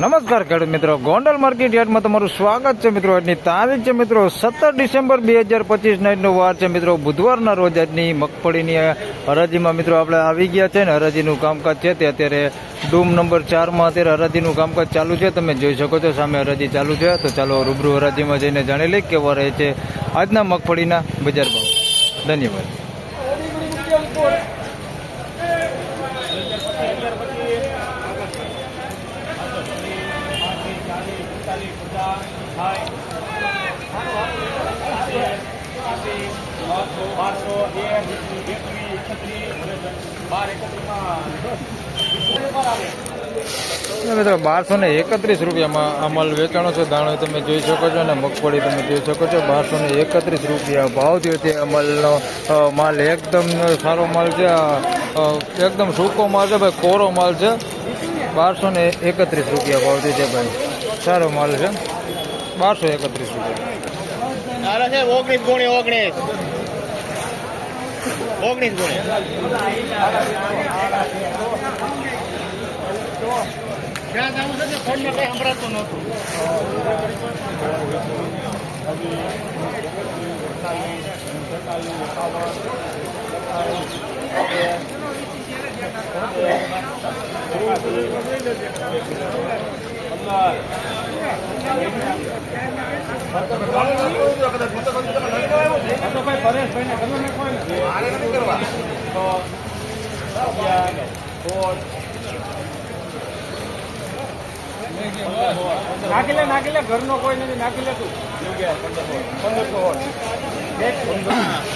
નમસ્કાર ખેડૂત મિત્રો, ગોંડલ માર્કેટ યાર્ડમાં તમારું સ્વાગત છે મિત્રો. આજની તારીખ છે મિત્રો 17 ડિસેમ્બર 2025 નાઇટનો વાર છે મિત્રો, બુધવારના રોજ. આજની મગફળીની હરાજીમાં મિત્રો આપણે આવી ગયા છે ને હરાજીનું કામકાજ છે તે અત્યારે ડૂમ નંબર 4માં અત્યારે હરાજીનું કામકાજ ચાલુ છે. તમે જોઈ શકો છો સામે હરાજી ચાલુ છે. તો ચાલો રૂબરૂ હરાજીમાં જઈને જાણી લઈએ કેવા રહે છે આજના મગફળીના બજાર ભાવ. ધન્યવાદ. મિત્રો 1231 રૂપિયામાં આ માલ વેચાણો છે. દાણો તમે જોઈ શકો છો અને મગફળી તમે જોઈ શકો છો. 1231 રૂપિયા ભાવ થયો છે. અમલનો માલ એકદમ સારો માલ છે, એકદમ સૂકો માલ છે ભાઈ, કોરો માલ છે. 1231 રૂપિયા ભાવ થયો છે ભાઈ, સારો માલ છે. 1231 રૂપિયા. નાખી લે ઘરનો કોઈ નથી, નાખી લે તું.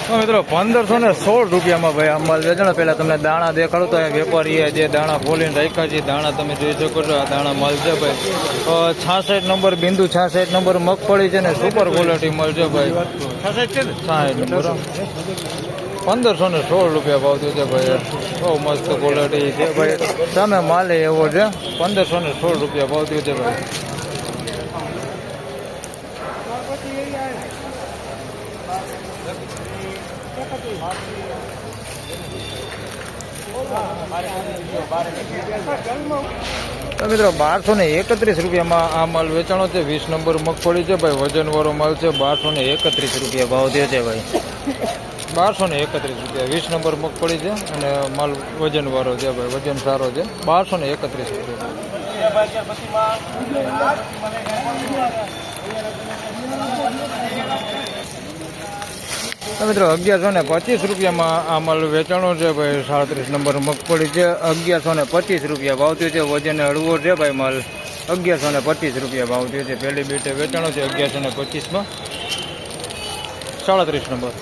તો મિત્રો 1516 રૂપિયામાં ભાઈ આ માલ વેચાણો. પહેલા તમને દાણા દેખાડો તો વેપારીએ જે દાણા ખોલીને રાખ્યા છે દાણા તમે જોઈ શકો છો. આ દાણા માલ છે ભાઈ. 66 નંબર બિંદુ 66 નંબર મગફળી છે ને સુપર ક્વોલિટી માલ છે ભાઈ. 66 નંબર 1516 રૂપિયા ભાવ થયો છે ભાઈ. બહુ મસ્ત ક્વોલિટી છે ભાઈ. સામે માલ એવો છે. 1516 રૂપિયા ભાવ થયો છે ભાઈ. તો મિત્રો 1231 રૂપિયામાં આ માલ વેચાણો છે. 20 નંબર મગફળી છે ભાઈ, વજન વાળો માલ છે. 1231 રૂપિયા ભાવ થયો છે ભાઈ. 1231 રૂપિયા 20 નંબર મગફળી છે અને માલ વજન વાળો છે ભાઈ, વજન સારો છે. 1231 રૂપિયા. મિત્રો 1125 રૂપિયામાં આ માલ વેચાણો છે ભાઈ. 37 નંબર મગફળી છે. 1125 રૂપિયા ભાવ થયો છે. વજન હળવો છે ભાઈ માલ. 1125 રૂપિયા ભાવ થયો છે. પહેલી બેટે વેચાણો છે 1125માં. 37 નંબર.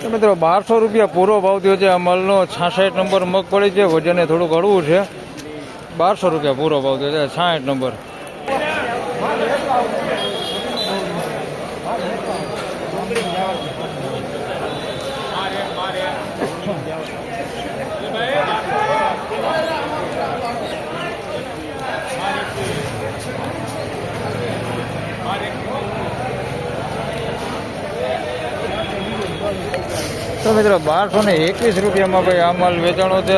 મિત્રો 1200 રૂપિયા પૂરો ભાવ થયો છે. આ માલનો 66 નંબર મગફળી છે. વજને થોડુંક હળવું છે. 1200 રૂપિયા પૂરો ભાવ થયો છે. 66 નંબર. તો મિત્રો 1221 રૂપિયામાં ભાઈ આ માલ વેચાણો છે.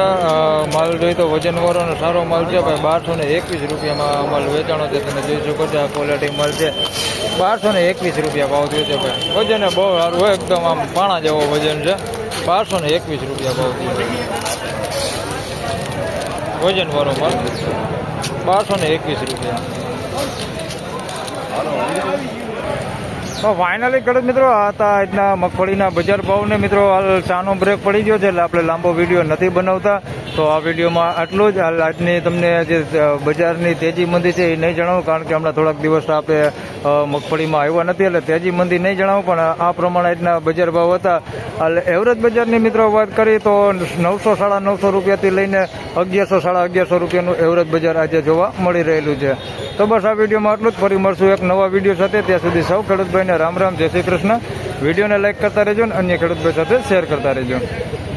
માલ જોઈએ તો વજન વાળો અને સારો માલ છે ભાઈ. 1221 રૂપિયામાં આ માલ વેચાણો છે. તમે જોઈ શકો છો આ ક્વોલિટી માલ છે. 1221 રૂપિયા ભાવ થયો છે ભાઈ. વજન બહુ સારું હોય, એકદમ આમ પાણા જેવો વજન છે. 1221 રૂપિયા ભાવ થયો છે. વજન વાળો માલ 1221 રૂપિયા. તો ફાઇનલી ખેડૂત મિત્રો આ હતા આજના મગફળીના બજાર ભાવને. મિત્રો હાલ ચાનો બ્રેક પડી ગયો છે એટલે આપણે લાંબો વિડીયો નથી બનાવતા. તો આ વિડીયોમાં આટલું જ. હાલ આજની તમને જે બજારની તેજી મંદી છે એ નહીં જણાવું, કારણ કે હમણાં થોડાક દિવસ આપણે મગફળીમાં આવ્યા નથી એટલે તેજી મંદી નહીં જણાવું. પણ આ પ્રમાણે આજના બજાર ભાવ હતા. હાલ એવરેજ બજારની મિત્રો વાત કરીએ તો 900 સાડા 900 રૂપિયાથી લઈને 1100 સાડા 1100 રૂપિયાનું એવરેજ બજાર આજે જોવા મળી રહેલું છે. તો બસ આ વિડીયોમાં આટલું જ. ફરી મળશું એક નવા વિડીયો સાથે. ત્યાં સુધી સૌ ખેડૂતભાઈને રામ રામ, જય શ્રી કૃષ્ણ. વિડીયોને લાઈક કરતા રહેજો અને અન્ય ખેડૂતભાઈ સાથે શેર કરતા રહેજો.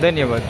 ધન્યવાદ.